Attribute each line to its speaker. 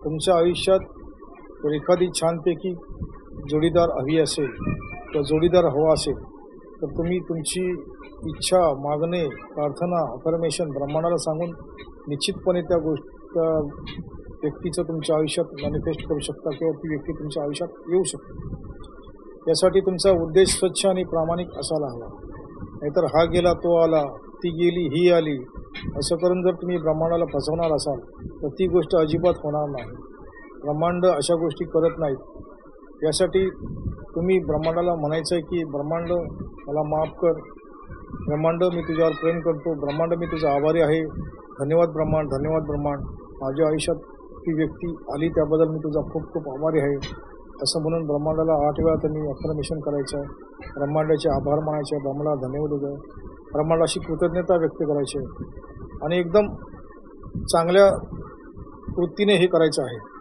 Speaker 1: तुमच्या आयुष्यात जर एखादी छानपैकी जोडीदार हवी असेल किंवा जोडीदार हवा असेल तर तुम्ही तुमची इच्छा, मागणे, प्रार्थना, अफर्मेशन ब्रह्मांडाला सांगून निश्चितपणे त्या व्यक्तीचं तुमच्या आयुष्यात मॅनिफेस्ट करू शकता किंवा ती व्यक्ती तुमच्या आयुष्यात येऊ शकते। यासाठी तुमचा उद्देश स्वच्छ आणि प्रामाणिक असायला हवा, नाहीतर हा गेला तो आला, ती गेली ही आली असं करून जर तुम्ही ब्रह्मांडाला फसवणार असाल तर ती गोष्ट अजिबात होणार नाही। ब्रह्मांड अशा गोष्टी करत नाहीत। यासाठी तुम्ही ब्रह्मांडाला म्हणायचं आहे की ब्रह्मांड मला माफ कर, ब्रह्मांड मी तुझ्यावर प्रेम करतो, ब्रह्मांड मी तुझा आभारी आहे, धन्यवाद ब्रह्मांड, धन्यवाद ब्रह्मांड, माझ्या आयुष्यात ती व्यक्ती आली त्याबद्दल मी तुझा खूप खूप आभारी आहे असं म्हणून ब्रह्मांडाला 8 वेळा त्यांनी अफर्मेशन करायचं आहे, ब्रह्मांडाचे आभार मानायचे आहे, ब्रह्मांडाला धन्यवाद द्यायचे, ब्रह्मांडाशी कृतज्ञता व्यक्त करायची आहे आणि एकदम चांगल्या वृत्तीने हे करायचं आहे।